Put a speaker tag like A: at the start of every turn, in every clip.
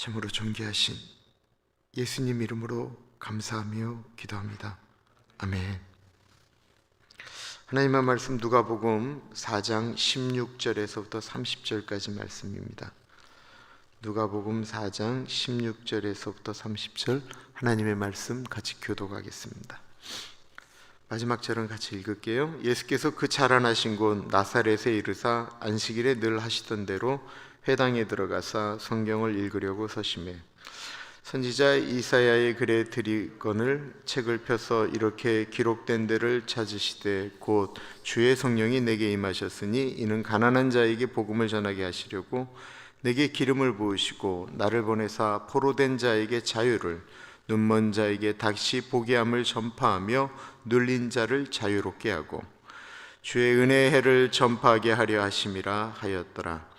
A: 참으로 존귀하신 예수님 이름으로 감사하며 기도합니다. 아멘. 하나님의 말씀 누가복음 4장 16절에서부터 30절까지 말씀입니다. 누가복음 4장 16절에서부터 30절 하나님의 말씀 같이 교독하겠습니다. 마지막 절은 같이 읽을게요. 예수께서 그 자라나신 곳 나사렛에 이르사 안식일에 늘 하시던 대로 회당에 들어가사 성경을 읽으려고 서심해 선지자 이사야의 글에 드리건을 책을 펴서 이렇게 기록된 데를 찾으시되 곧 주의 성령이 내게 임하셨으니 이는 가난한 자에게 복음을 전하게 하시려고 내게 기름을 부으시고 나를 보내사 포로된 자에게 자유를 눈먼 자에게 다시 보게 함을 전파하며 눌린 자를 자유롭게 하고 주의 은혜의 해를 전파하게 하려 하심이라 하였더라.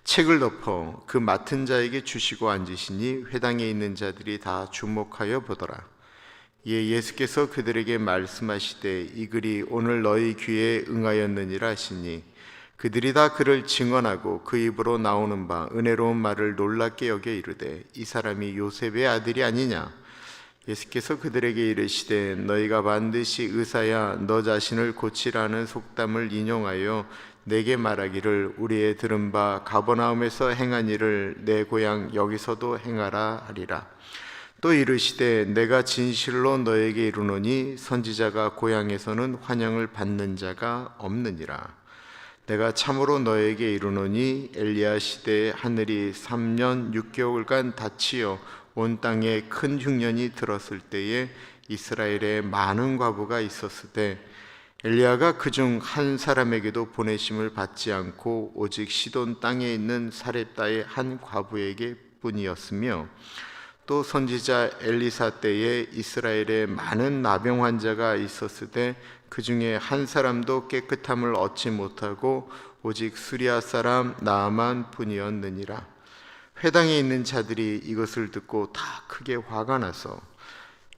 A: 책을 덮어 그 맡은 자에게 주시고 앉으시니 회당에 있는 자들이 다 주목하여 보더라. 이에 예수께서 그들에게 말씀하시되 이 글이 오늘 너희 귀에 응하였느니라 하시니 그들이 다 그를 증언하고 그 입으로 나오는 바 은혜로운 말을 놀랍게 여겨 이르되 이 사람이 요셉의 아들이 아니냐. 예수께서 그들에게 이르시되 너희가 반드시 의사야 너 자신을 고치라는 속담을 인용하여 내게 말하기를 우리의 들은 바 가버나움에서 행한 일을 내 고향 여기서도 행하라 하리라. 또 이르시되 내가 진실로 너에게 이르노니 선지자가 고향에서는 환영을 받는 자가 없느니라. 내가 참으로 너에게 이르노니 엘리야 시대에 하늘이 3년 6개월간 닫히어 온 땅에 큰 흉년이 들었을 때에 이스라엘에 많은 과부가 있었을 때 엘리야가 그중 한 사람에게도 보내심을 받지 않고 오직 시돈 땅에 있는 사렙다의 한 과부에게 뿐이었으며 또 선지자 엘리사 때에 이스라엘에 많은 나병 환자가 있었을 때 그중에 한 사람도 깨끗함을 얻지 못하고 오직 수리아 사람 나아만 뿐이었느니라. 회당에 있는 자들이 이것을 듣고 다 크게 화가 나서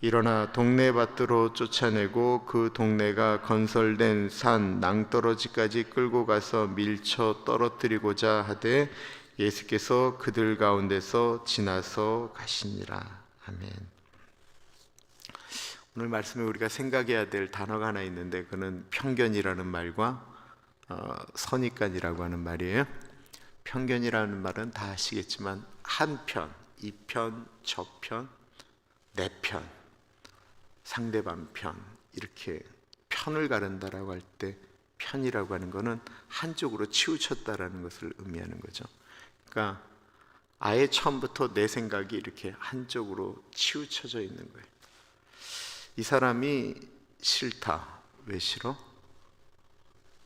A: 일어나 동네 밭으로 쫓아내고 그 동네가 건설된 산 낭떠러지까지 끌고 가서 밀쳐 떨어뜨리고자 하되 예수께서 그들 가운데서 지나서 가시니라. 아멘. 오늘 말씀에 우리가 생각해야 될 단어가 하나 있는데 그는 편견이라는 말과 선입관이라고 하는 말이에요. 편견이라는 말은 다 아시겠지만 한편, 이편, 저편, 내 편, 상대방 편 이렇게 편을 가른다라고 할 때 편이라고 하는 것은 한쪽으로 치우쳤다라는 것을 의미하는 거죠. 그러니까 아예 처음부터 내 생각이 이렇게 한쪽으로 치우쳐져 있는 거예요. 이 사람이 싫다. 왜 싫어?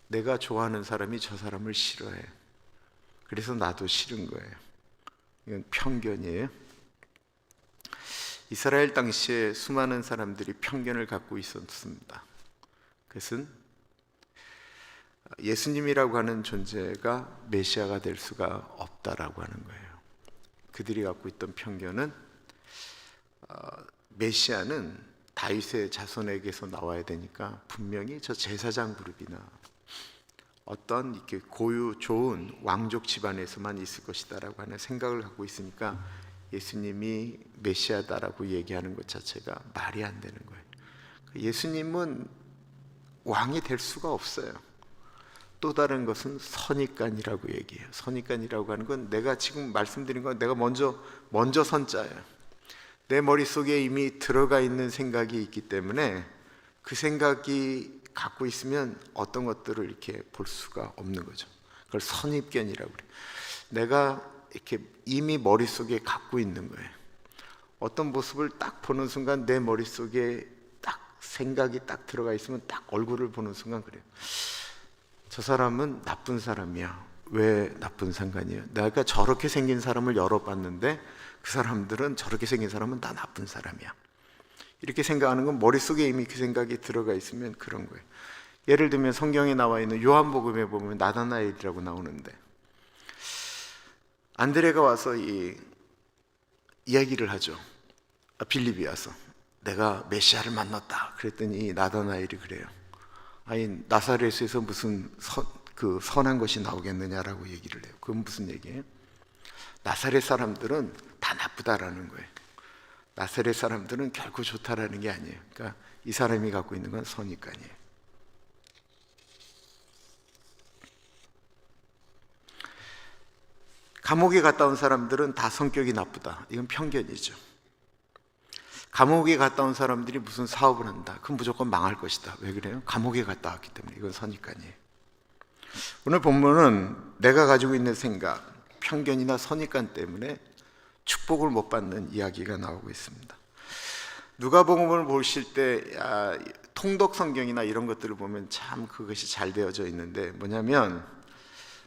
A: 내가 좋아하는 사람이 저 사람을 싫어해. 그래서 나도 싫은 거예요. 이건 편견이에요. 이스라엘 당시에 수많은 사람들이 편견을 갖고 있었습니다. 그것은 예수님이라고 하는 존재가 메시아가 될 수가 없다라고 하는 거예요. 그들이 갖고 있던 편견은 메시아는 다윗의 자손에게서 나와야 되니까 분명히 저 제사장 그룹이나 어떤 이렇게 고유 좋은 왕족 집안에서만 있을 것이다라고 하는 생각을 갖고 있으니까 예수님이 메시아다라고 얘기하는 것 자체가 말이 안 되는 거예요. 예수님은 왕이 될 수가 없어요. 또 다른 것은 선입관이라고 얘기해요. 선입관이라고 하는 건 내가 지금 말씀드린 건 내가 먼저 선자예요. 내 머릿속에 이미 들어가 있는 생각이 있기 때문에 그 생각이 갖고 있으면 어떤 것들을 이렇게 볼 수가 없는 거죠. 그걸 선입견이라고 그래요. 내가 이렇게 이미 머릿속에 갖고 있는 거예요. 어떤 모습을 딱 보는 순간 내 머릿속에 딱 생각이 딱 들어가 있으면 딱 얼굴을 보는 순간 그래요. 저 사람은 나쁜 사람이야. 왜 나쁜 상관이에요? 내가 저렇게 생긴 사람을 여러 봤는데 그 사람들은 저렇게 생긴 사람은 다 나쁜 사람이야. 이렇게 생각하는 건 머릿속에 이미 그 생각이 들어가 있으면 그런 거예요. 예를 들면 성경에 나와 있는 요한복음에 보면 나다나엘이라고 나오는데 안드레가 와서 이야기를 하죠. 빌립이 와서 내가 메시아를 만났다 그랬더니 나다나엘이 그래요. 아니 나사렛에서 무슨 선한 것이 나오겠느냐라고 얘기를 해요. 그건 무슨 얘기예요? 나사렛 사람들은 다 나쁜 나쁘다라는 거예요. 나사렛 사람들은 결코 좋다라는 게 아니에요. 그러니까 이 사람이 갖고 있는 건 선입관이에요. 감옥에 갔다 온 사람들은 다 성격이 나쁘다. 이건 편견이죠. 감옥에 갔다 온 사람들이 무슨 사업을 한다. 그럼 무조건 망할 것이다. 왜 그래요? 감옥에 갔다 왔기 때문에. 이건 선입관이에요. 오늘 본문은 내가 가지고 있는 생각, 편견이나 선입관 때문에 축복을 못 받는 이야기가 나오고 있습니다. 누가복음을 보실 때 통독 성경이나 이런 것들을 보면 참 그것이 잘 되어져 있는데 뭐냐면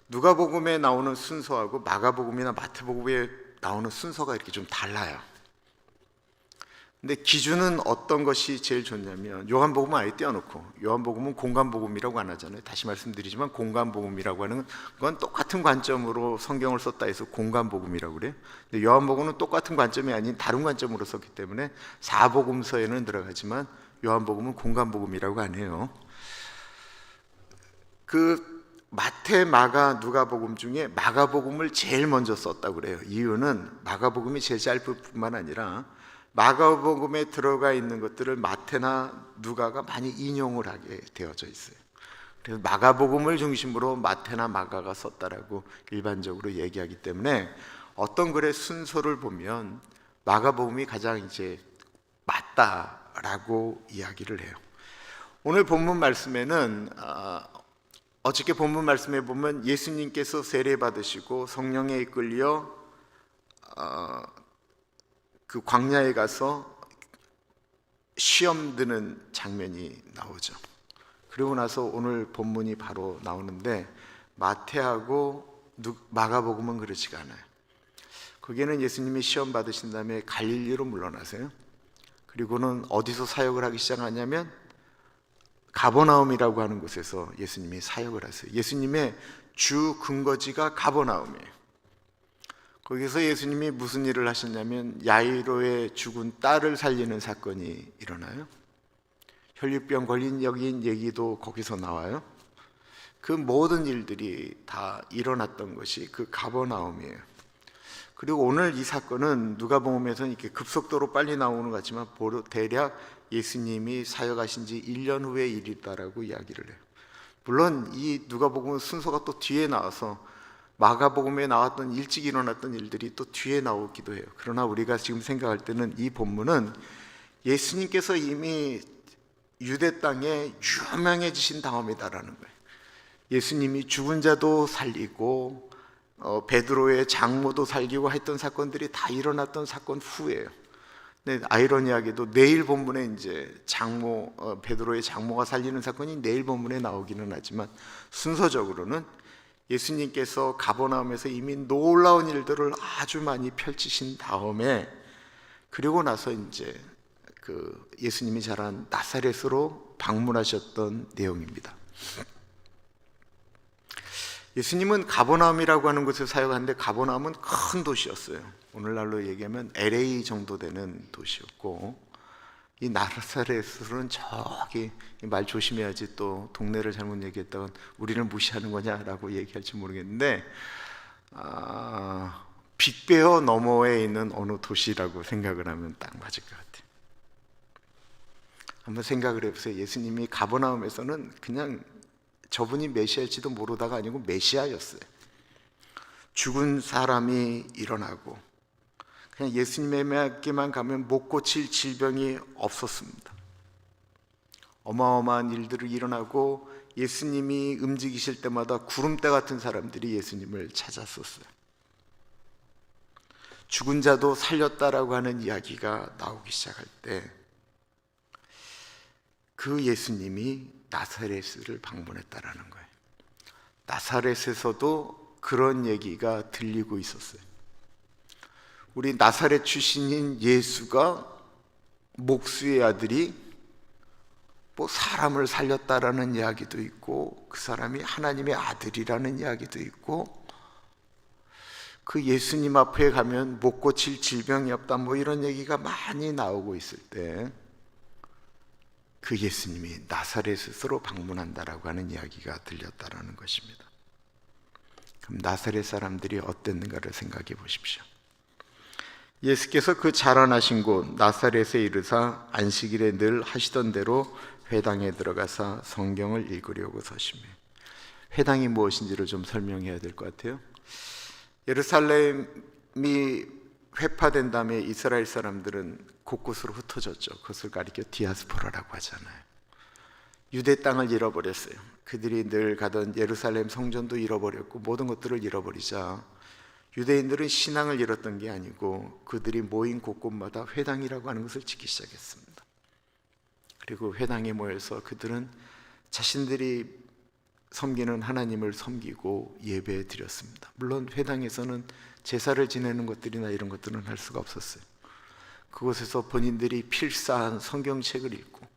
A: 누가복음에 나오는 순서하고 마가복음이나 마태복음에 나오는 순서가 이렇게 좀 달라요. 근데 기준은 어떤 것이 제일 좋냐면 요한복음은 아예 떼어놓고, 요한복음은 공간복음이라고 안 하잖아요. 다시 말씀드리지만 공간복음이라고 하는 건 똑같은 관점으로 성경을 썼다 해서 공간복음이라고 그래요. 근데 요한복음은 똑같은 관점이 아닌 다른 관점으로 썼기 때문에 사복음서에는 들어가지만 요한복음은 공간복음이라고 안 해요. 그 마태, 마가, 누가복음 중에 마가복음을 제일 먼저 썼다고 그래요. 이유는 마가복음이 제일 짧을 뿐만 아니라 마가복음에 들어가 있는 것들을 마태나 누가가 많이 인용을 하게 되어져 있어요. 그래서 마가복음을 중심으로 마태나 마가가 썼다라고 일반적으로 얘기하기 때문에 어떤 글의 순서를 보면 마가복음이 가장 이제 맞다라고 이야기를 해요. 오늘 본문 말씀에는 어저께 본문 말씀에 보면 예수님께서 세례 받으시고 성령에 이끌려 그 광야에 가서 시험 드는 장면이 나오죠. 그리고 나서 오늘 본문이 바로 나오는데 마태하고 마가복음은 그렇지가 않아요. 거기에는 예수님이 시험 받으신 다음에 갈릴리로 물러나세요. 그리고는 어디서 사역을 하기 시작하냐면 가버나움이라고 하는 곳에서 예수님이 사역을 하세요. 예수님의 주 근거지가 가버나움이에요. 거기서 예수님이 무슨 일을 하셨냐면 야이로의 죽은 딸을 살리는 사건이 일어나요. 혈류병 걸린 여긴 얘기도 거기서 나와요. 그 모든 일들이 다 일어났던 것이 그 가버나움이에요. 그리고 오늘 이 사건은 누가복음에서는 이렇게 급속도로 빨리 나오는 것 같지만 대략 예수님이 사역하신 지 1년 후의 일이다라고 이야기를 해요. 물론 이 누가복음 순서가 또 뒤에 나와서 마가복음에 나왔던 일찍 일어났던 일들이 또 뒤에 나오기도 해요. 그러나 우리가 지금 생각할 때는 이 본문은 예수님께서 이미 유대 땅에 유명해지신 다음이다라는 거예요. 예수님이 죽은 자도 살리고 베드로의 장모도 살리고 했던 사건들이 다 일어났던 사건 후예요. 근데 아이러니하게도 내일 본문에 이제 베드로의 장모가 살리는 사건이 내일 본문에 나오기는 하지만 순서적으로는 예수님께서 가버나움에서 이미 놀라운 일들을 아주 많이 펼치신 다음에 그리고 나서 이제 그 예수님이 자란 나사렛으로 방문하셨던 내용입니다. 예수님은 가버나움이라고 하는 곳에 사역하는데 가버나움은 큰 도시였어요. 오늘날로 얘기하면 LA 정도 되는 도시였고 이 나사렛으로는 저기 말 조심해야지 또 동네를 잘못 얘기했다가 우리를 무시하는 거냐라고 얘기할지 모르겠는데 빅베어 너머에 있는 어느 도시라고 생각을 하면 딱 맞을 것 같아요. 한번 생각을 해보세요. 예수님이 가버나움에서는 그냥 저분이 메시아일지도 모르다가 아니고 메시아였어요. 죽은 사람이 일어나고 그냥 예수님에게만 가면 못 고칠 질병이 없었습니다. 어마어마한 일들이 일어나고 예수님이 움직이실 때마다 구름대 같은 사람들이 예수님을 찾았었어요. 죽은 자도 살렸다라고 하는 이야기가 나오기 시작할 때 그 예수님이 나사렛을 방문했다라는 거예요. 나사렛에서도 그런 얘기가 들리고 있었어요. 우리 나사렛 출신인 예수가 목수의 아들이 뭐 사람을 살렸다라는 이야기도 있고 그 사람이 하나님의 아들이라는 이야기도 있고 그 예수님 앞에 가면 못 고칠 질병이 없다 뭐 이런 얘기가 많이 나오고 있을 때 그 예수님이 나사렛으로 방문한다라고 하는 이야기가 들렸다라는 것입니다. 그럼 나사렛 사람들이 어땠는가를 생각해 보십시오. 예수께서 그 자라나신 곳 나사렛에 이르사 안식일에 늘 하시던 대로 회당에 들어가사 성경을 읽으려고 서시매. 회당이 무엇인지를 좀 설명해야 될 것 같아요. 예루살렘이 회파된 다음에 이스라엘 사람들은 곳곳으로 흩어졌죠. 그것을 가리켜 디아스포라라고 하잖아요. 유대 땅을 잃어버렸어요. 그들이 늘 가던 예루살렘 성전도 잃어버렸고 모든 것들을 잃어버리자 유대인들은 신앙을 잃었던 게 아니고 그들이 모인 곳곳마다 회당이라고 하는 것을 짓기 시작했습니다. 그리고 회당에 모여서 그들은 자신들이 섬기는 하나님을 섬기고 예배 드렸습니다. 물론 회당에서는 제사를 지내는 것들이나 이런 것들은 할 수가 없었어요. 그곳에서 본인들이 필사한 성경책을 읽고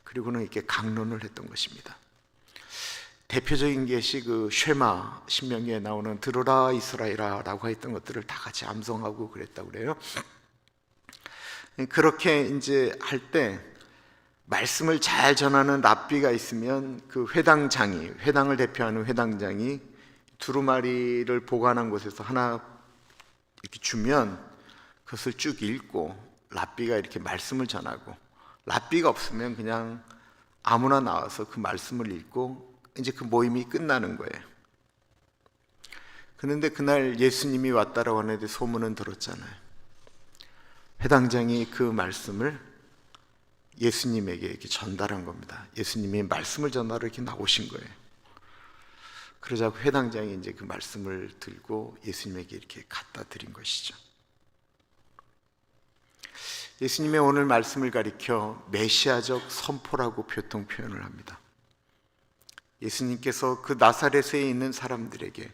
A: 그리고는 이렇게 강론을 했던 것입니다. 대표적인 것이 그 쉐마, 신명기에 나오는 들으라 이스라엘아라고 했던 것들을 다 같이 암송하고 그랬다고 그래요. 그렇게 이제 할 때 말씀을 잘 전하는 랍비가 있으면 그 회당장이, 회당을 대표하는 회당장이 두루마리를 보관한 곳에서 하나 이렇게 주면 그것을 쭉 읽고 랍비가 이렇게 말씀을 전하고, 랍비가 없으면 그냥 아무나 나와서 그 말씀을 읽고 이제 그 모임이 끝나는 거예요. 그런데 그날 예수님이 왔다라고 하는데 소문은 들었잖아요. 회당장이 그 말씀을 예수님에게 이렇게 전달한 겁니다. 예수님이 말씀을 전하러 이렇게 나오신 거예요. 그러자 회당장이 이제 그 말씀을 들고 예수님에게 이렇게 갖다 드린 것이죠. 예수님의 오늘 말씀을 가리켜 메시아적 선포라고 보통 표현을 합니다. 예수님께서 그 나사렛에 있는 사람들에게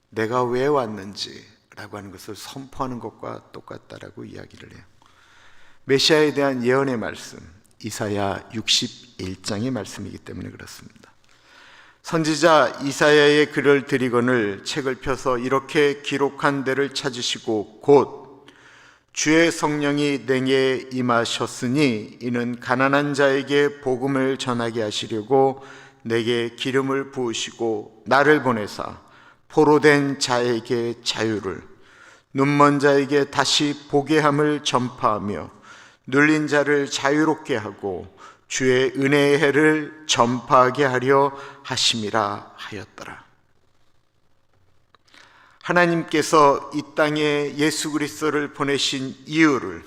A: 내가 왜 왔는지라고 하는 것을 선포하는 것과 똑같다라고 이야기를 해요. 메시아에 대한 예언의 말씀, 이사야 61장의 말씀이기 때문에 그렇습니다. 선지자 이사야의 글을 드리거늘 책을 펴서 이렇게 기록한 데를 찾으시고 곧 주의 성령이 내게 임하셨으니 이는 가난한 자에게 복음을 전하게 하시려고 내게 기름을 부으시고 나를 보내사 포로된 자에게 자유를, 눈먼 자에게 다시 보게 함을 전파하며 눌린 자를 자유롭게 하고 주의 은혜의 해를 전파하게 하려 하심이라 하였더라. 하나님께서 이 땅에 예수 그리스도를 보내신 이유를,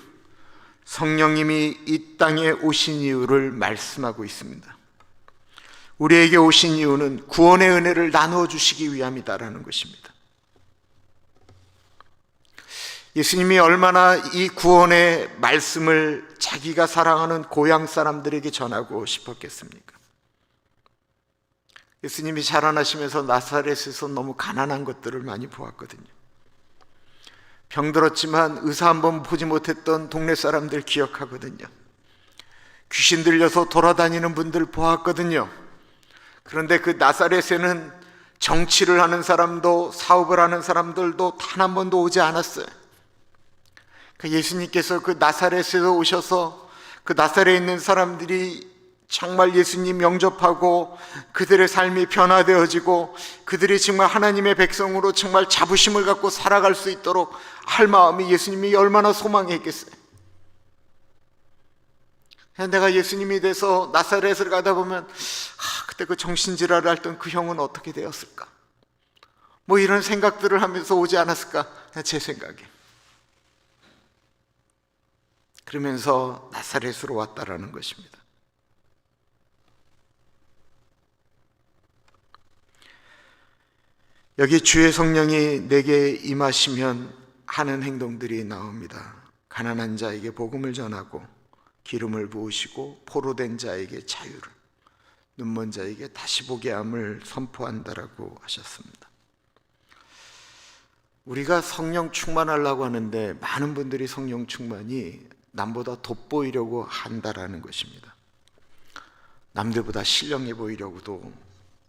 A: 성령님이 이 땅에 오신 이유를 말씀하고 있습니다. 우리에게 오신 이유는 구원의 은혜를 나누어 주시기 위함이다라는 것입니다. 예수님이 얼마나 이 구원의 말씀을 자기가 사랑하는 고향 사람들에게 전하고 싶었겠습니까? 예수님이 자라나시면서 나사렛에서 너무 가난한 것들을 많이 보았거든요. 병들었지만 의사 한번 보지 못했던 동네 사람들 기억하거든요. 귀신 들려서 돌아다니는 분들 보았거든요. 그런데 그 나사렛에는 정치를 하는 사람도 사업을 하는 사람들도 단 한 번도 오지 않았어요. 예수님께서 그 나사렛에서 오셔서 그 나사렛에 있는 사람들이 정말 예수님 영접하고 그들의 삶이 변화되어지고 그들이 정말 하나님의 백성으로 정말 자부심을 갖고 살아갈 수 있도록 할 마음이 예수님이 얼마나 소망했겠어요. 내가 예수님이 돼서 나사렛을 가다 보면 그때 그 정신질환을 앓던 그 형은 어떻게 되었을까? 뭐 이런 생각들을 하면서 오지 않았을까? 제 생각에. 그러면서 나사렛으로 왔다라는 것입니다. 여기 주의 성령이 내게 임하시면 하는 행동들이 나옵니다. 가난한 자에게 복음을 전하고 기름을 부으시고 포로된 자에게 자유를, 눈먼 자에게 다시 보게 함을 선포한다라고 하셨습니다. 우리가 성령 충만하려고 하는데 많은 분들이 성령 충만이 남보다 돋보이려고 한다라는 것입니다. 남들보다 신령해 보이려고도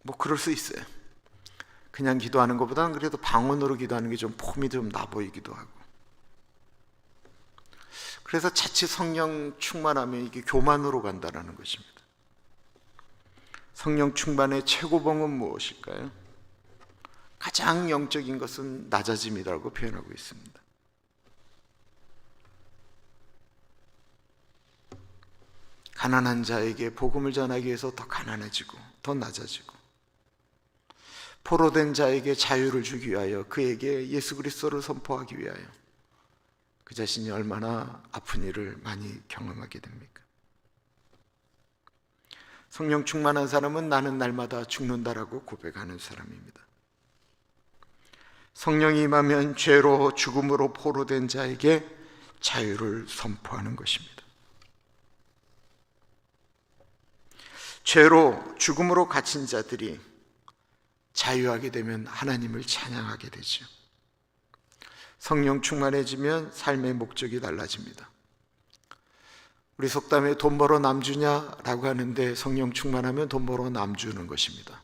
A: 뭐 그럴 수 있어요. 그냥 기도하는 것보다는 그래도 방언으로 기도하는 게 좀 폼이 좀 나 보이기도 하고. 그래서 자칫 성령 충만하면 이게 교만으로 간다라는 것입니다. 성령 충만의 최고봉은 무엇일까요? 가장 영적인 것은 낮아짐이라고 표현하고 있습니다. 가난한 자에게 복음을 전하기 위해서 더 가난해지고 더 낮아지고, 포로된 자에게 자유를 주기 위하여 그에게 예수 그리스도를 선포하기 위하여 그 자신이 얼마나 아픈 일을 많이 경험하게 됩니까? 성령 충만한 사람은 나는 날마다 죽는다라고 고백하는 사람입니다. 성령이 임하면 죄로 죽음으로 포로된 자에게 자유를 선포하는 것입니다. 죄로 죽음으로 갇힌 자들이 자유하게 되면 하나님을 찬양하게 되죠. 성령 충만해지면 삶의 목적이 달라집니다. 우리 속담에 돈 벌어 남 주냐라고 하는데, 성령 충만하면 돈 벌어 남 주는 것입니다.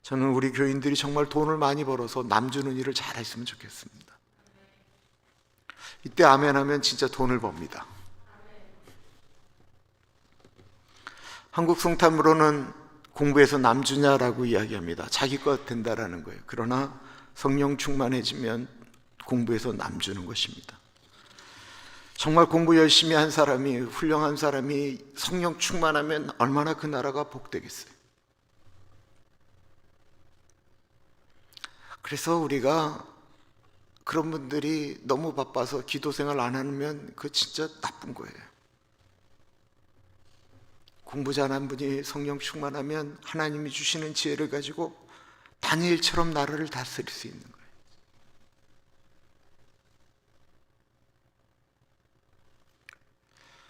A: 저는 우리 교인들이 정말 돈을 많이 벌어서 남 주는 일을 잘했으면 좋겠습니다. 이때 아멘 하면 진짜 돈을 법니다. 한국 성탐으로는 공부해서 남 주냐라고 이야기합니다. 자기 것 된다라는 거예요. 그러나 성령 충만해지면 공부해서 남 주는 것입니다. 정말 공부 열심히 한 사람이, 훌륭한 사람이 성령 충만하면 얼마나 그 나라가 복되겠어요. 그래서 우리가 그런 분들이 너무 바빠서 기도 생활 안 하면 그거 진짜 나쁜 거예요. 공부 잘한 분이 성령 충만하면 하나님이 주시는 지혜를 가지고 다니엘처럼 나라를 다스릴 수 있는 거예요.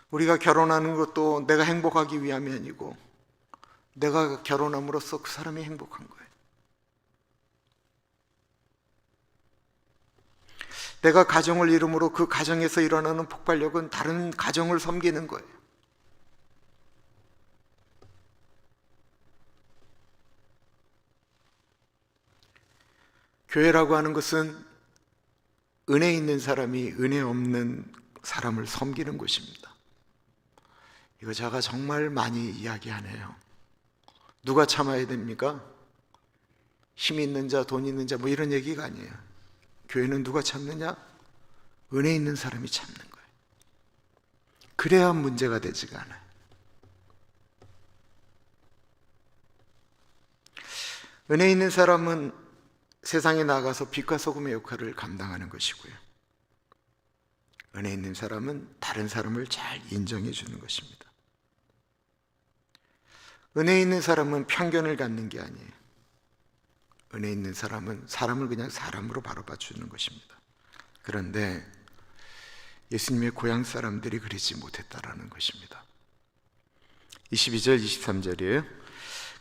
A: 우리가 결혼하는 것도 내가 행복하기 위함이 아니고 내가 결혼함으로써 그 사람이 행복한 거예요. 내가 가정을 이룸으로 그 가정에서 일어나는 폭발력은 다른 가정을 섬기는 거예요. 교회라고 하는 것은 은혜 있는 사람이 은혜 없는 사람을 섬기는 곳입니다. 이거 제가 정말 많이 이야기하네요. 누가 참아야 됩니까? 힘 있는 자, 돈 있는 자, 뭐 이런 얘기가 아니에요. 교회는 누가 참느냐? 은혜 있는 사람이 참는 거예요. 그래야 문제가 되지가 않아요. 은혜 있는 사람은 세상에 나가서 빛과 소금의 역할을 감당하는 것이고요. 은혜 있는 사람은 다른 사람을 잘 인정해 주는 것입니다. 은혜 있는 사람은 편견을 갖는 게 아니에요. 은혜 있는 사람은 사람을 그냥 사람으로 바라봐 주는 것입니다. 그런데 예수님의 고향 사람들이 그러지 못했다라는 것입니다. 22절 23절이에요.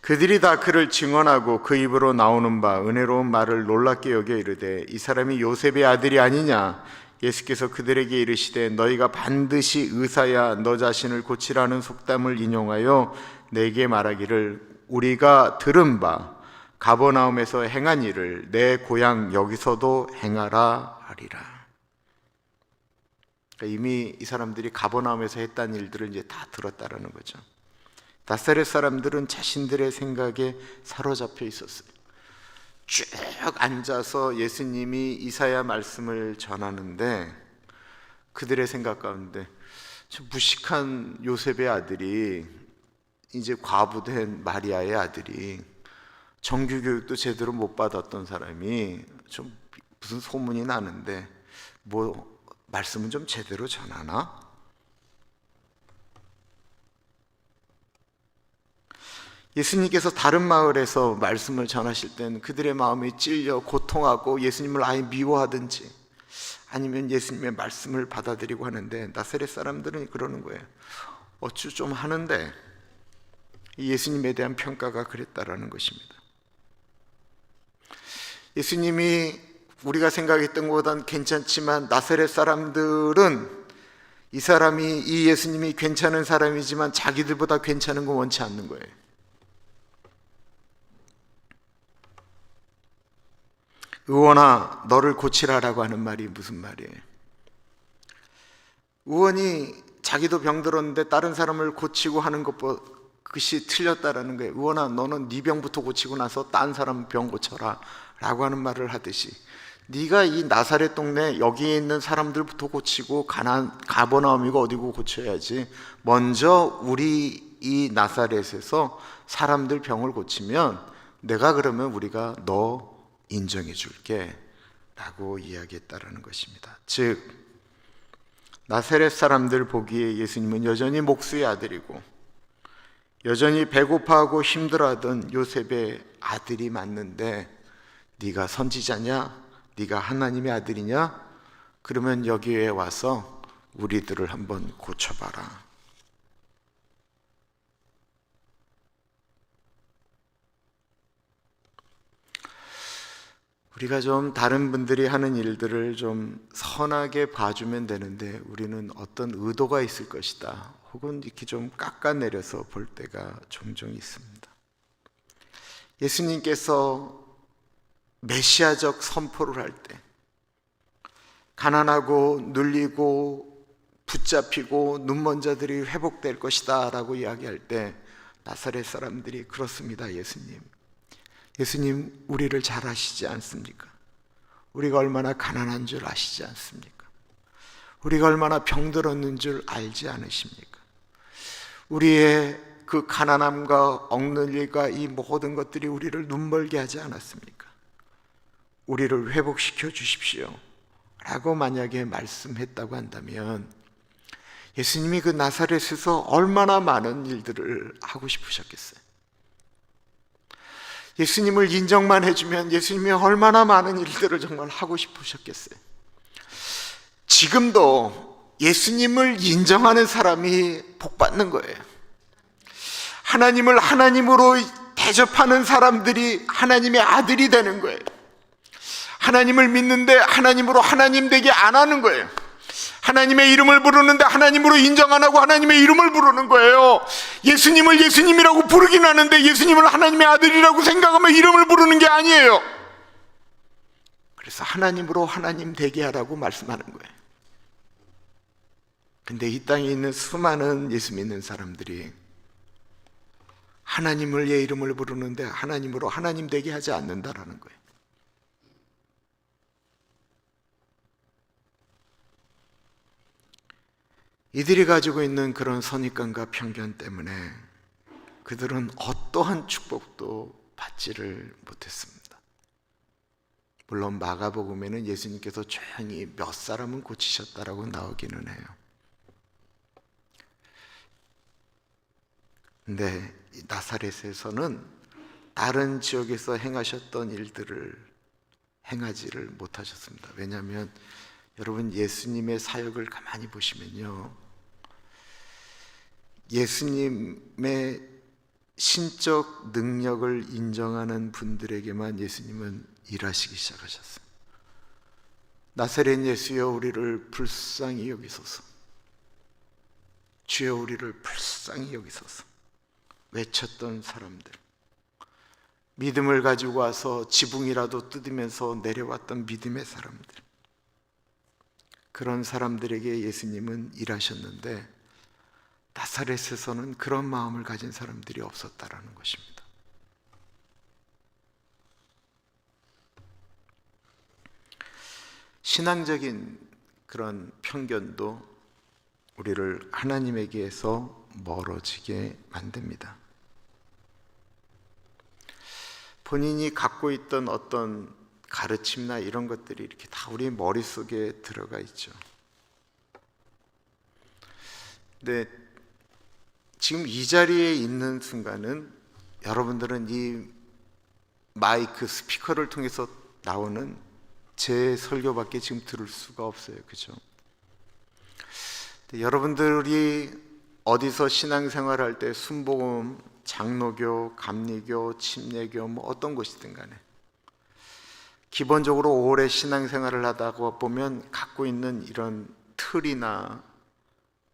A: 그들이 다 그를 증언하고 그 입으로 나오는 바 은혜로운 말을 놀랍게 여겨 이르되 이 사람이 요셉의 아들이 아니냐. 예수께서 그들에게 이르시되 너희가 반드시 의사야 너 자신을 고치라는 속담을 인용하여 내게 말하기를 우리가 들은 바 가버나움에서 행한 일을 내 고향 여기서도 행하라 하리라. 그러니까 이미 이 사람들이 가버나움에서 했다는 일들을 이제 다 들었다라는 거죠. 나사렛 사람들은 자신들의 생각에 사로잡혀 있었어요. 쭉 앉아서 예수님이 이사야 말씀을 전하는데 그들의 생각 가운데 저 무식한 요셉의 아들이, 이제 과부된 마리아의 아들이, 정규교육도 제대로 못 받았던 사람이 좀 무슨 소문이 나는데 뭐 말씀은 좀 제대로 전하나? 예수님께서 다른 마을에서 말씀을 전하실 때는 그들의 마음이 찔려 고통하고 예수님을 아예 미워하든지 아니면 예수님의 말씀을 받아들이고 하는데, 나사렛 사람들은 그러는 거예요. 어쭈 좀 하는데 예수님에 대한 평가가 그랬다라는 것입니다. 예수님이 우리가 생각했던 것보다는 괜찮지만 나사렛 사람들은 이 사람이, 이 예수님이 괜찮은 사람이지만 자기들보다 괜찮은 거 원치 않는 거예요. 의원아 너를 고치라라고 하는 말이 무슨 말이에요? 의원이 자기도 병들었는데 다른 사람을 고치고 하는 그것이 틀렸다라는 거예요. 의원아 너는 네 병부터 고치고 나서 딴 사람 병 고쳐라 라고 하는 말을 하듯이 네가 이 나사렛 동네 여기에 있는 사람들부터 고치고 가버나움이고 어디고 고쳐야지. 먼저 우리 이 나사렛에서 사람들 병을 고치면 내가 그러면 우리가 너 인정해 줄게 라고 이야기했다라는 것입니다. 즉 나사렛 사람들 보기에 예수님은 여전히 목수의 아들이고 여전히 배고파하고 힘들어하던 요셉의 아들이 맞는데, 네가 선지자냐? 네가 하나님의 아들이냐? 그러면 여기에 와서 우리들을 한번 고쳐봐라. 우리가 좀 다른 분들이 하는 일들을 좀 선하게 봐주면 되는데 우리는 어떤 의도가 있을 것이다, 혹은 이렇게 좀 깎아내려서 볼 때가 종종 있습니다. 예수님께서 메시아적 선포를 할 때 가난하고 눌리고 붙잡히고 눈먼 자들이 회복될 것이다 라고 이야기할 때 나사렛 사람들이 그렇습니다. 예수님 우리를 잘 아시지 않습니까? 우리가 얼마나 가난한 줄 아시지 않습니까? 우리가 얼마나 병들었는 줄 알지 않으십니까? 우리의 그 가난함과 억눌림과 이 모든 것들이 우리를 눈멀게 하지 않았습니까? 우리를 회복시켜 주십시오 라고 만약에 말씀했다고 한다면 예수님이 그 나사렛에서 얼마나 많은 일들을 하고 싶으셨겠어요? 예수님을 인정만 해주면 예수님이 얼마나 많은 일들을 정말 하고 싶으셨겠어요? 지금도 예수님을 인정하는 사람이 복받는 거예요. 하나님을 하나님으로 대접하는 사람들이 하나님의 아들이 되는 거예요. 하나님을 믿는데 하나님으로 하나님 되게 안 하는 거예요. 하나님의 이름을 부르는데 하나님으로 인정 안 하고 하나님의 이름을 부르는 거예요. 예수님을 예수님이라고 부르긴 하는데 예수님을 하나님의 아들이라고 생각하면 이름을 부르는 게 아니에요. 그래서 하나님으로 하나님 되게 하라고 말씀하는 거예요. 근데 이 땅에 있는 수많은 예수 믿는 사람들이 하나님을 예 이름을 부르는데 하나님으로 하나님 되게 하지 않는다라는 거예요. 이들이 가지고 있는 그런 선입관과 편견 때문에 그들은 어떠한 축복도 받지를 못했습니다. 물론 마가복음에는 예수님께서 조용히 몇 사람은 고치셨다라고 나오기는 해요. 근데 나사렛에서는 다른 지역에서 행하셨던 일들을 행하지를 못하셨습니다. 왜냐하면 여러분 예수님의 사역을 가만히 보시면요, 예수님의 신적 능력을 인정하는 분들에게만 예수님은 일하시기 시작하셨어요. 나사렛 예수여 우리를 불쌍히 여기소서, 주여 우리를 불쌍히 여기소서 외쳤던 사람들, 믿음을 가지고 와서 지붕이라도 뜯으면서 내려왔던 믿음의 사람들, 그런 사람들에게 예수님은 일하셨는데 나사렛에서는 그런 마음을 가진 사람들이 없었다라는 것입니다. 신앙적인 그런 편견도 우리를 하나님에게서 멀어지게 만듭니다. 본인이 갖고 있던 어떤 가르침이나 이런 것들이 이렇게 다 우리 머릿속에 들어가 있죠. 근데 지금 이 자리에 있는 순간은 여러분들은 이 마이크 스피커를 통해서 나오는 제 설교밖에 지금 들을 수가 없어요. 그죠? 여러분들이 어디서 신앙생활할 때 순복음, 장로교, 감리교, 침례교 뭐 어떤 곳이든 간에 기본적으로 오래 신앙생활을 하다가 보면 갖고 있는 이런 틀이나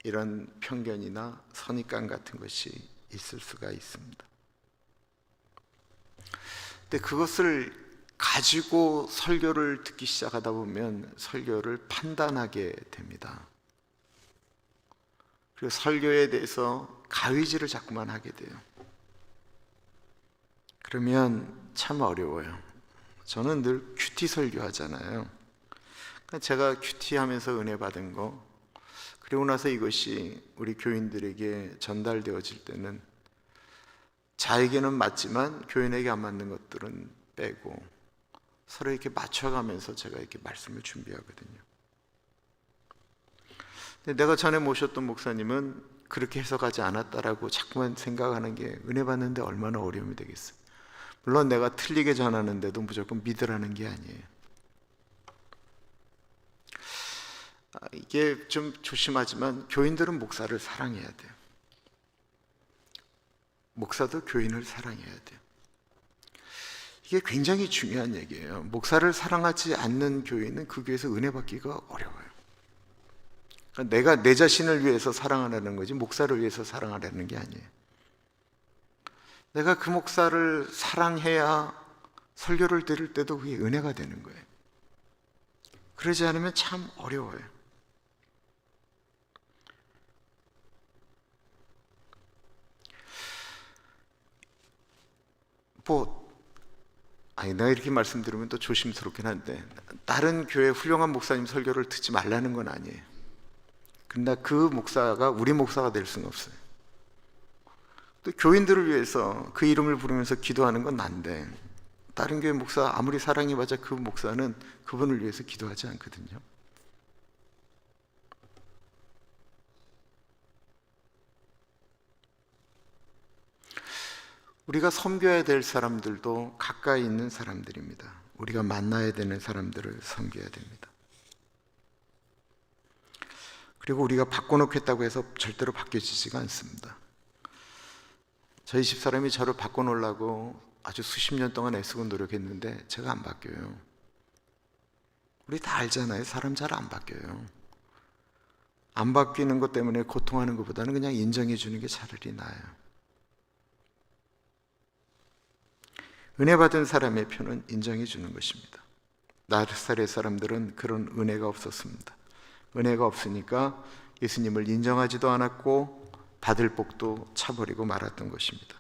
A: 이런 편견이나 선입관 같은 것이 있을 수가 있습니다. 근데 그것을 가지고 설교를 듣기 시작하다 보면 설교를 판단하게 됩니다. 그리고 설교에 대해서 가위질을 자꾸만 하게 돼요. 그러면 참 어려워요. 저는 늘 큐티 설교하잖아요. 그러니까 제가 큐티 하면서 은혜 받은 거, 그리고 나서 이것이 우리 교인들에게 전달되어질 때는 자에게는 맞지만 교인에게 안 맞는 것들은 빼고 서로 이렇게 맞춰가면서 제가 이렇게 말씀을 준비하거든요. 근데 내가 전에 모셨던 목사님은 그렇게 해석하지 않았다라고 자꾸만 생각하는 게 은혜 받는데 얼마나 어려움이 되겠어요. 물론 내가 틀리게 전하는데도 무조건 믿으라는 게 아니에요. 이게 좀 조심하지만 교인들은 목사를 사랑해야 돼요. 목사도 교인을 사랑해야 돼요. 이게 굉장히 중요한 얘기예요. 목사를 사랑하지 않는 교인은 그 교회에서 은혜 받기가 어려워요. 그러니까 내가 내 자신을 위해서 사랑하라는 거지 목사를 위해서 사랑하라는 게 아니에요. 내가 그 목사를 사랑해야 설교를 들을 때도 그게 은혜가 되는 거예요. 그러지 않으면 참 어려워요. 내가 이렇게 말씀드리면 또 조심스럽긴 한데, 다른 교회 훌륭한 목사님 설교를 듣지 말라는 건 아니에요. 그러나 그 목사가 우리 목사가 될 수는 없어요. 또 교인들을 위해서 그 이름을 부르면서 기도하는 건 난데, 다른 교회 목사 아무리 사랑해봤자 그 목사는 그분을 위해서 기도하지 않거든요. 우리가 섬겨야 될 사람들도 가까이 있는 사람들입니다. 우리가 만나야 되는 사람들을 섬겨야 됩니다. 그리고 우리가 바꿔놓겠다고 해서 절대로 바뀌어지지가 않습니다. 저희 집사람이 저를 바꿔놓으려고 아주 수십 년 동안 애쓰고 노력했는데 제가 안 바뀌어요. 우리 다 알잖아요. 사람 잘 안 바뀌어요. 안 바뀌는 것 때문에 고통하는 것보다는 그냥 인정해 주는 게 차라리 나아요. 은혜 받은 사람의 표는 인정해 주는 것입니다. 나사렛 사람들은 그런 은혜가 없었습니다. 은혜가 없으니까 예수님을 인정하지도 않았고 받을 복도 차버리고 말았던 것입니다.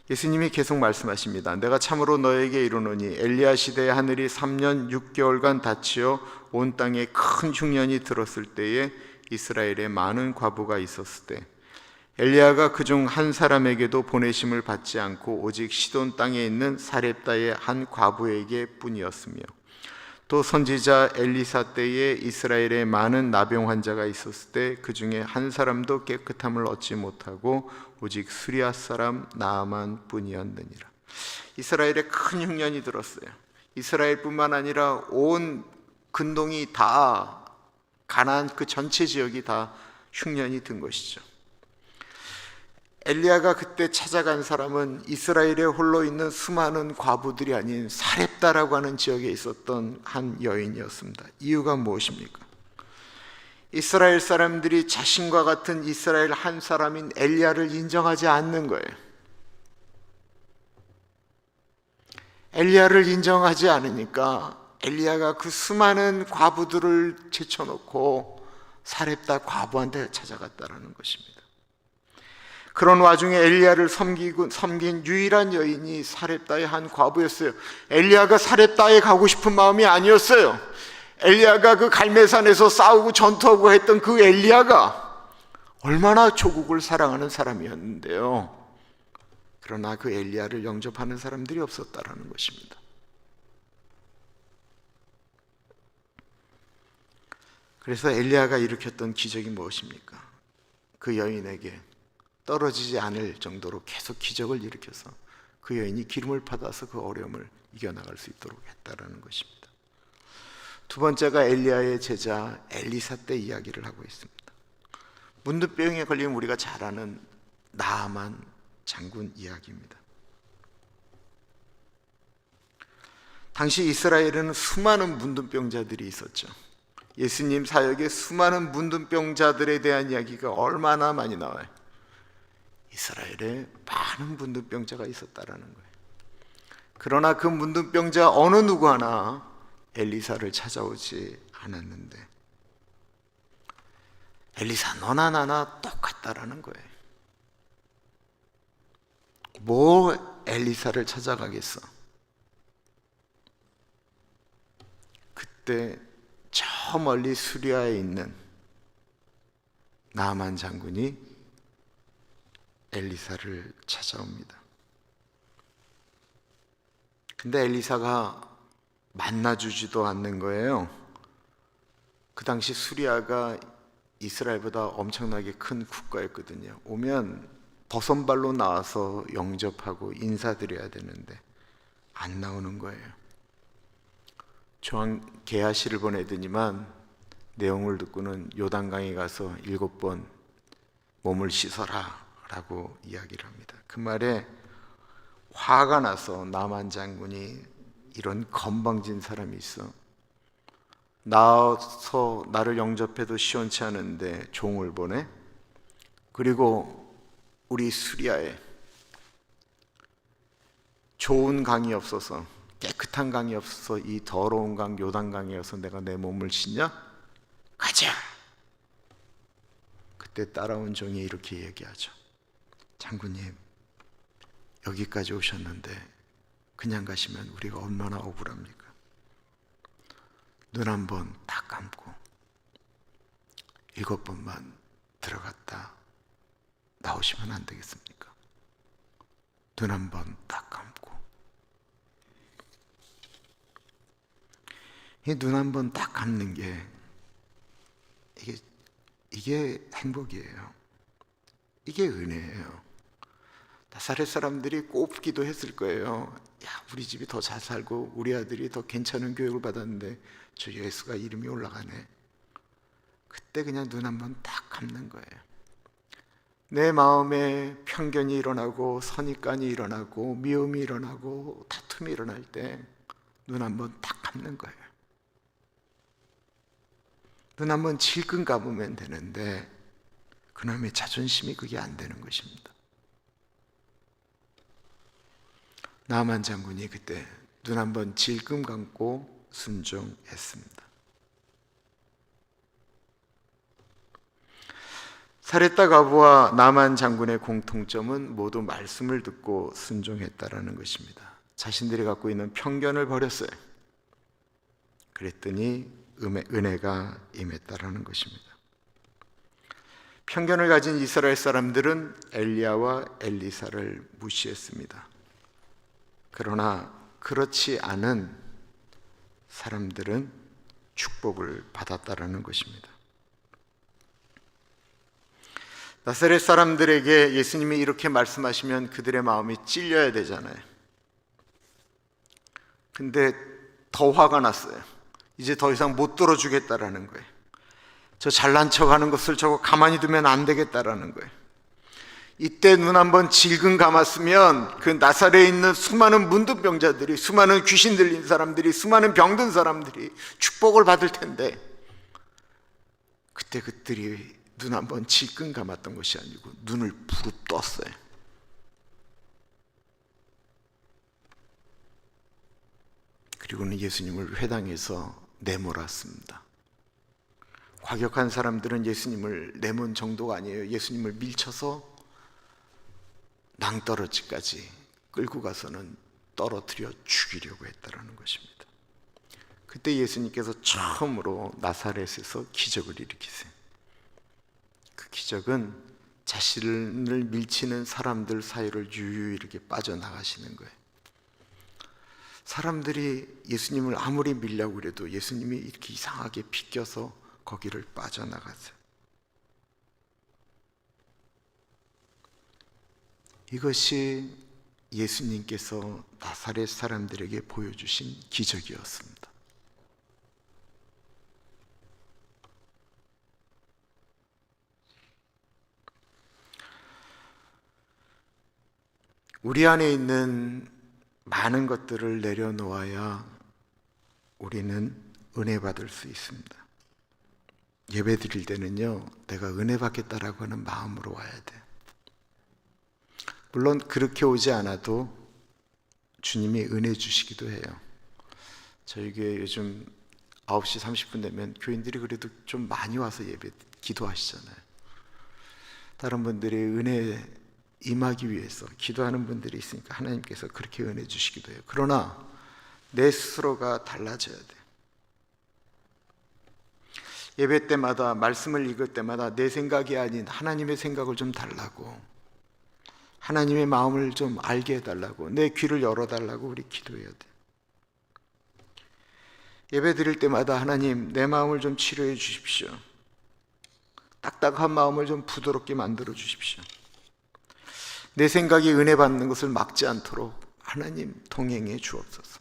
A: 예수님이 계속 말씀하십니다. 내가 참으로 너에게 이르노니 엘리야 시대에 하늘이 3년 6개월간 닫히어 온 땅에 큰 흉년이 들었을 때에 이스라엘에 많은 과부가 있었을 때 엘리야가 그중 한 사람에게도 보내심을 받지 않고 오직 시돈 땅에 있는 사렙다의 한 과부에게 뿐이었으며 또 선지자 엘리사 때에 이스라엘에 많은 나병 환자가 있었을 때 그 중에 한 사람도 깨끗함을 얻지 못하고 오직 수리아 사람 나아만 뿐이었느니라. 이스라엘에 큰 흉년이 들었어요. 이스라엘뿐만 아니라 온 근동이 다, 가나안 그 전체 지역이 다 흉년이 든 것이죠. 엘리야가 그때 찾아간 사람은 이스라엘에 홀로 있는 수많은 과부들이 아닌 사렙다라고 하는 지역에 있었던 한 여인이었습니다. 이유가 무엇입니까? 이스라엘 사람들이 자신과 같은 이스라엘 한 사람인 엘리야를 인정하지 않는 거예요. 엘리야를 인정하지 않으니까 엘리야가 그 수많은 과부들을 제쳐놓고 사렙다 과부한테 찾아갔다라는 것입니다. 그런 와중에 엘리야를 섬긴 유일한 여인이 사렙다의 한 과부였어요. 엘리야가 사렙다에 가고 싶은 마음이 아니었어요. 엘리야가 그 갈멜산에서 싸우고 전투하고 했던 그 엘리야가 얼마나 조국을 사랑하는 사람이었는데요. 그러나 그 엘리야를 영접하는 사람들이 없었다라는 것입니다. 그래서 엘리야가 일으켰던 기적이 무엇입니까? 그 여인에게 떨어지지 않을 정도로 계속 기적을 일으켜서 그 여인이 기름을 받아서 그 어려움을 이겨나갈 수 있도록 했다라는 것입니다. 두 번째가 엘리야의 제자 엘리사 때 이야기를 하고 있습니다. 문둥병에 걸린 우리가 잘 아는 나아만 장군 이야기입니다. 당시 이스라엘에는 수많은 문둥병자들이 있었죠. 예수님 사역에 수많은 문둥병자들에 대한 이야기가 얼마나 많이 나와요. 이스라엘에 많은 문둥병자가 있었다라는 거예요. 그러나 그 문둥병자 어느 누구 하나 엘리사를 찾아오지 않았는데 엘리사 너나 나나 똑같다라는 거예요. 뭐 엘리사를 찾아가겠어? 그때 저 멀리 수리아에 있는 나아만 장군이 엘리사를 찾아옵니다. 근데 엘리사가 만나주지도 않는 거예요. 그 당시 수리아가 이스라엘보다 엄청나게 큰 국가였거든요. 오면 버선발로 나와서 영접하고 인사드려야 되는데 안 나오는 거예요. 조항 게하시를 보내더니만 내용을 듣고는 요단강에 가서 7번 몸을 씻어라 라고 이야기를 합니다. 그 말에 화가 나서 나만 장군이, 이런 건방진 사람이 있어, 나와서 나를 영접해도 시원치 않은데 종을 보내? 그리고 우리 수리아에 좋은 강이 없어서, 깨끗한 강이 없어서 이 더러운 강 요단강에 가서 내가 내 몸을 씻냐? 가자! 그때 따라온 종이 이렇게 얘기하죠. 장군님, 여기까지 오셨는데 그냥 가시면 우리가 얼마나 억울합니까? 눈 한번 딱 감고 7번만 들어갔다 나오시면 안 되겠습니까? 눈 한번 딱 감고. 이 눈 한번 딱 감는 게 이게 행복이에요. 이게 은혜예요. 나사렛 사람들이 꼽기도 했을 거예요. 야, 우리 집이 더 잘 살고 우리 아들이 더 괜찮은 교육을 받았는데 저 예수가 이름이 올라가네. 그때 그냥 눈 한번 딱 감는 거예요. 내 마음에 편견이 일어나고 선입관이 일어나고 미움이 일어나고 다툼이 일어날 때 눈 한번 딱 감는 거예요. 눈 한번 질끈 감으면 되는데 그놈의 자존심이 그게 안 되는 것입니다. 나만 장군이 그때 눈 한번 질끈 감고 순종했습니다. 사렙다 과부와 나만 장군의 공통점은 모두 말씀을 듣고 순종했다라는 것입니다. 자신들이 갖고 있는 편견을 버렸어요. 그랬더니 은혜가 임했다라는 것입니다. 편견을 가진 이스라엘 사람들은 엘리야와 엘리사를 무시했습니다. 그러나 그렇지 않은 사람들은 축복을 받았다라는 것입니다. 나사렛 사람들에게 예수님이 이렇게 말씀하시면 그들의 마음이 찔려야 되잖아요. 근데 더 화가 났어요. 이제 더 이상 못 들어주겠다라는 거예요. 저 잘난 척하는 것을 저거 가만히 두면 안 되겠다라는 거예요. 이때 눈 한번 질끈 감았으면 그 나사렛에 있는 수많은 문둥병자들이, 수많은 귀신 들린 사람들이, 수많은 병든 사람들이 축복을 받을 텐데, 그때 그들이 눈 한번 질끈 감았던 것이 아니고 눈을 부릅 떴어요. 그리고는 예수님을 회당에서 내몰았습니다. 과격한 사람들은 예수님을 내몬 정도가 아니에요. 예수님을 밀쳐서 낭떠러지까지 끌고 가서는 떨어뜨려 죽이려고 했다라는 것입니다. 그때 예수님께서 처음으로 나사렛에서 기적을 일으키세요. 그 기적은 자신을 밀치는 사람들 사이를 유유히 이렇게 빠져나가시는 거예요. 사람들이 예수님을 아무리 밀려고 그래도 예수님이 이렇게 이상하게 비껴서 거기를 빠져나갔어요. 이것이 예수님께서 나사렛 사람들에게 보여주신 기적이었습니다. 우리 안에 있는 많은 것들을 내려놓아야 우리는 은혜 받을 수 있습니다. 예배 드릴 때는요, 내가 은혜 받겠다라고 하는 마음으로 와야 돼. 물론 그렇게 오지 않아도 주님이 은혜 주시기도 해요. 저희 교회 요즘 9시 30분 되면 교인들이 그래도 좀 많이 와서 예배 기도하시잖아요. 다른 분들이 은혜 임하기 위해서 기도하는 분들이 있으니까 하나님께서 그렇게 은혜 주시기도 해요. 그러나 내 스스로가 달라져야 돼. 예배 때마다 말씀을 읽을 때마다 내 생각이 아닌 하나님의 생각을 좀 달라고, 하나님의 마음을 좀 알게 해달라고, 내 귀를 열어달라고 우리 기도해야 돼. 예배 드릴 때마다 하나님 내 마음을 좀 치료해 주십시오. 딱딱한 마음을 좀 부드럽게 만들어 주십시오. 내 생각이 은혜 받는 것을 막지 않도록 하나님 동행해 주옵소서.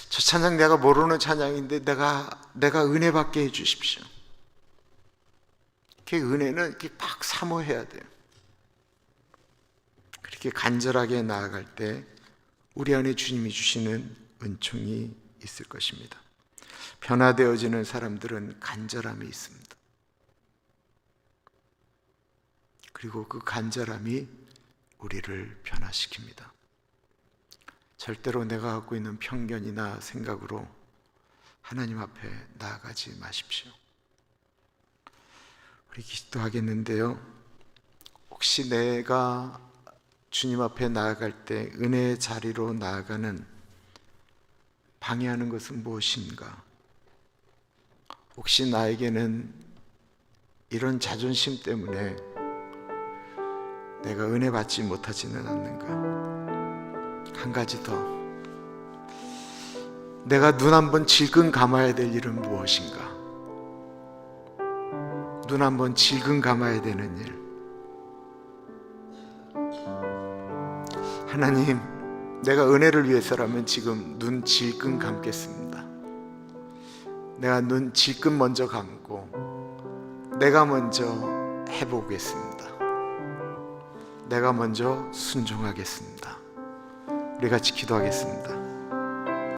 A: 저 찬양 내가 모르는 찬양인데 내가 은혜 받게 해 주십시오. 그 은혜는 이렇게 막 사모해야 돼요. 그렇게 간절하게 나아갈 때 우리 안에 주님이 주시는 은총이 있을 것입니다. 변화되어지는 사람들은 간절함이 있습니다. 그리고 그 간절함이 우리를 변화시킵니다. 절대로 내가 갖고 있는 편견이나 생각으로 하나님 앞에 나아가지 마십시오. 우리 기도하겠는데요, 혹시 내가 주님 앞에 나아갈 때 은혜의 자리로 나아가는 방해하는 것은 무엇인가? 혹시 나에게는 이런 자존심 때문에 내가 은혜 받지 못하지는 않는가? 한 가지 더, 내가 눈 한번 질끈 감아야 될 일은 무엇인가? 눈 한번 질끈 감아야 되는 일. 하나님, 내가 은혜를 위해서라면 지금 눈 질끈 감겠습니다. 내가 눈 질끈 먼저 감고 내가 먼저 해보겠습니다. 내가 먼저 순종하겠습니다. 우리 같이 기도하겠습니다.